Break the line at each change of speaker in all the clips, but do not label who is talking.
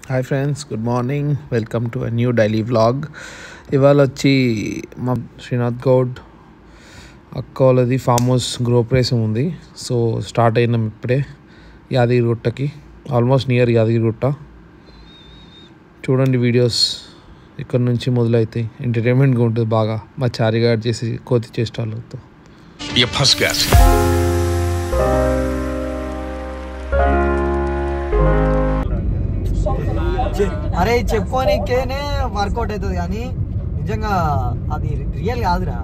Hi friends, good morning. Welcome to a new daily vlog. ఇవాళ వచ్చి మా శ్రీనాథ్ గౌడ్ అక్క వాళ్ళది ఫామ్ హౌస్ గృహప్రవేశం ఉంది. సో స్టార్ట్ అయినాం ఇప్పుడే యాదగిరిగుట్టకి, ఆల్మోస్ట్ నియర్ యాదగిరిగుట్ట. చూడండి వీడియోస్ ఇక్కడ నుంచి మొదలవుతాయి. ఎంటర్టైన్మెంట్గా ఉంటుంది బాగా. మా చారిగాడ్ చేసి కోతి చేష్టాలతో
అరే చెప్పుకోనికేనే వర్కౌట్ అవుతుంది కానీ నిజంగా అది రియల్ కాదురా.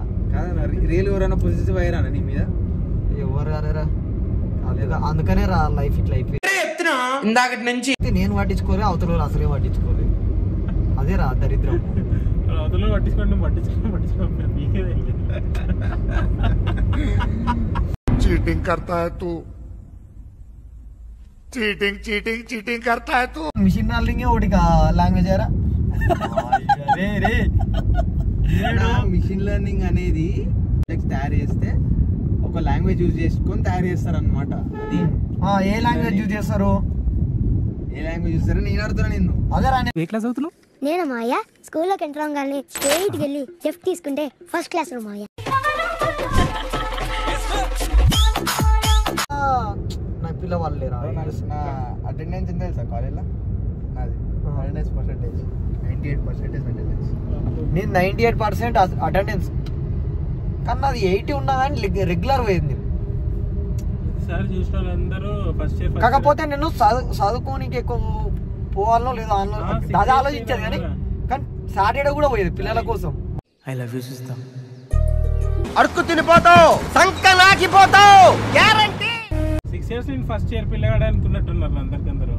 రియల్ ఎవరైనా పొజిటివ్ అయ్యారా నీ మీద?
ఎవరు అరేరా, అందుకనే రా లైఫ్ ఇట్లా అయిపోయింది.
ఇందాకటి నుంచి
నేను పట్టించుకోలే, అవతల వాళ్ళు అసలే పట్టించుకోలే. అదే రా దరిద్రం.
चीटिंग करता है तू, चीटिंग चीटिंग चीटिंग करता है तू.
మిషన్ లర్నింగ్ ఒకటి లాంగ్వేజ్ అరా.
మిషన్ లెర్నింగ్ అనేది తయారు చేస్తే ఒక లాంగ్వేజ్ యూజ్ చేసుకొని తయారు చేస్తారు అనమాట.
ఏ లాంగ్వేజ్ యూజ్ చేస్తారు?
ఏ లాంగ్వేజ్ చూస్తారో నేను అడుగుతున్నా నిన్ను.
అదే రా.
ఏ క్లాస్ అవుతున్నావు?
నేను మాయ స్కూల్లోకి ఎంటర్ అవ్వగానే స్ట్రైట్ వెళ్ళి లెఫ్ట్ తీసుకుంటే ఫస్ట్ క్లాస్ లో మాయ.
నా పిల్ల వాళ్ళు లేరా?
నా అటెండెన్స్ ఎంత తెలుసా కాలేజ్లో? నాది అటెండెన్స్ పర్సెంటేజ్ 98% అటెండెన్స్.
నేను 98% అటెండెన్స్, కానీ అది 80 ఉన్నా కానీ రెగ్యులర్ పోయింది. కాకపోతే నేను చదువుకోనికి ఎక్కువ పోవాలో లేదో అది ఆలోచించాను కానీ సాటర్డే కూడా పోయేది పిల్లల కోసం.
I love you system.
అడుక్కు తినిపోతావు, సంక నాకిపోతావు గ్యారంటీ.
6 years నేను ఫస్ట్ ఇయర్ పిల్లగాడు అనుకున్నట్టున్నారు అందరికందరూ.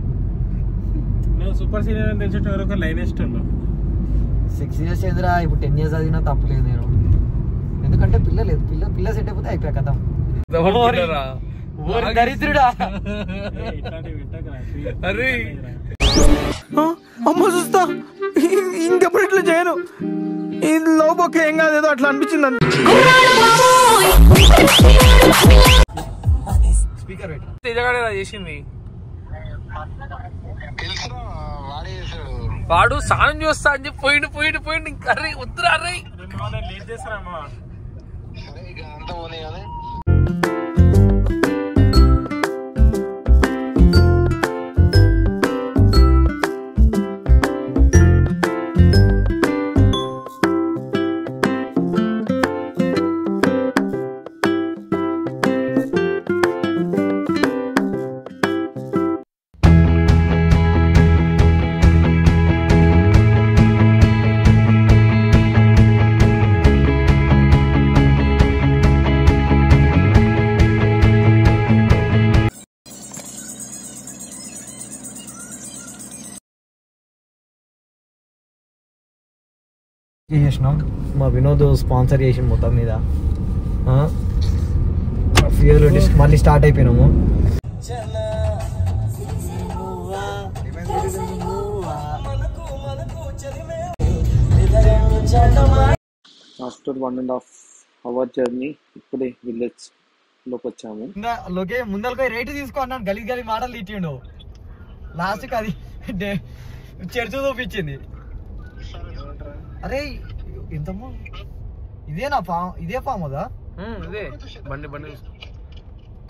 నువ్వు సూపర్ సీనియర్ అని తెలిసేట వరకు లైన్ వేస్తాను.
6 years ఎదురా, ఇప్పుడు 10 years చదివినా తప్పలేదు నేను. ఎందుకంటే పిల్ల లేదు, పిల్ల సెట్ అయిపోతే అయిపోయా కదా. దరిద్రుడా.
అరే
అమ్మ చూస్తా, ఇంకెప్పుడు ఇట్లా చేయను. ఈ లోపొక్క ఏం కాదేదో అట్లా అనిపించింది.
స్పీకర్
చేసింది వాడు స్నానం చేస్తా అని చెప్పి పోయిండు కర్రీ ఉత్తరా అర్రీ
లేట్ చేస్తారమ్మా.
చేసినాం. మా వినోద్ స్పాన్సర్ చేసిన మొత్తం మీద ఫ్యూయల్ మళ్ళీ స్టార్ట్ అయిపోయినాము.
ఆఫ్టర్ 1.5 hour జర్నీ ఇప్పుడే విలేజ్ లోకి వచ్చాము.
ముందరకి రేటు తీసుకో అన్నాను, గలి మాటలు ఇచ్చిండు. లాస్ట్కి అది చర్చ చూపించింది. అరే ఎంతమ్మా ఇదేనా ఇదే ఫామ్ కదా?
ఇదే బండి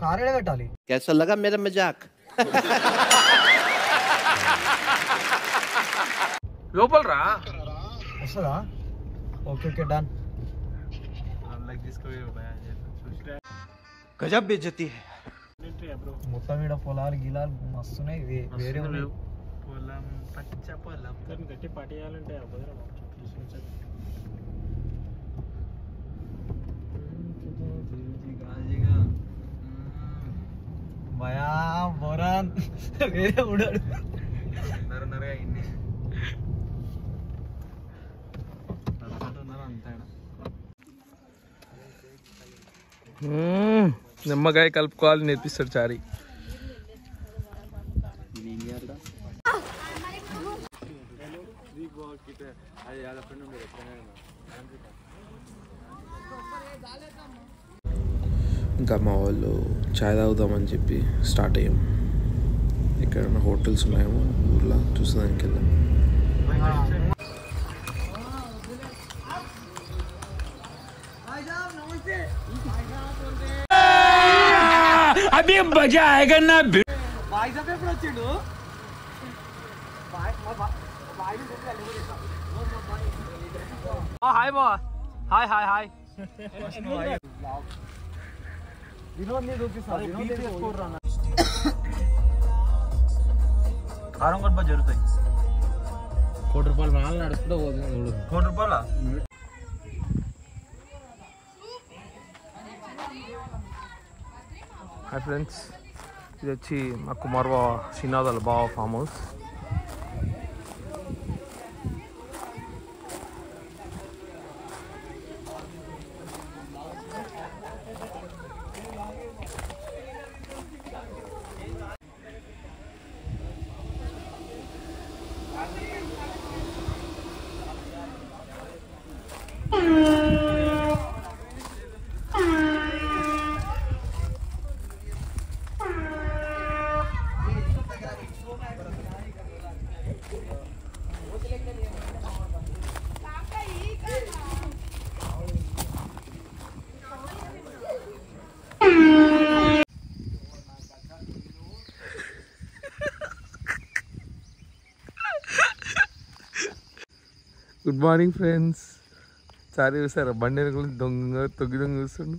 కార్ ఏడ పెట్టాలి?
कैसा लगा मेरा मजाक?
లోపల రా
వస్తుందా? Okay done.
గజబ్ బేజతి.
మొత్తం మీద పొలాలు గిలాలు మస్తున్నాయి. వేరే
పొలం పచ్చ పొలం గట్టి పట్టేయాలంటే
భయా బోరాన్ వేరే ఉడాడు.
నిమ్మకాయ కలుపుకోవాలి నేర్పిస్తాడు చారి. ఇంకా మా వాళ్ళు చాయ్ తాగుదామని చెప్పి స్టార్ట్ అయ్యాం. ఎక్కడైనా హోటల్స్ ఉన్నాయేమో ఊర్లో చూసేదానికి వెళ్దాం.
अभी मजा आएगा ना.
ఎప్పుడు వచ్చిండు హాయ్ బా హాయ్ హాయ్ హాయ్ వినోద్ ని చూపిస్తాను. కారం కొట్ట జరుగుతాయి.
₹1 మాల నడుచుకుంటూ పోతుంది.
₹1
హాయ్ ఫ్రెండ్స్, ఇది వచ్చి మా కుమార్ బావ శ్రీనాథ్ వాళ్ళ బావ farm house. Good morning friends. Sorry చూసారా బండి దొంగ తొగ్గి చూస్తుండు.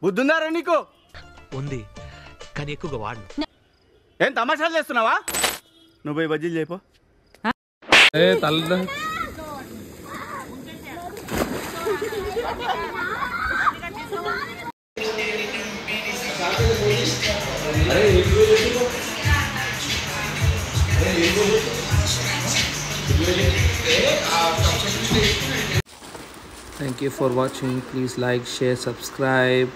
బుద్ధుందారా నీకు?
ఉంది కానీ ఎక్కువగా వాడు.
ఏం తమాషాలు చేస్తున్నావా? నువ్వు పోయి బజ్జీలు చేయపో.
తల Thank you for watching. Please like, share, subscribe.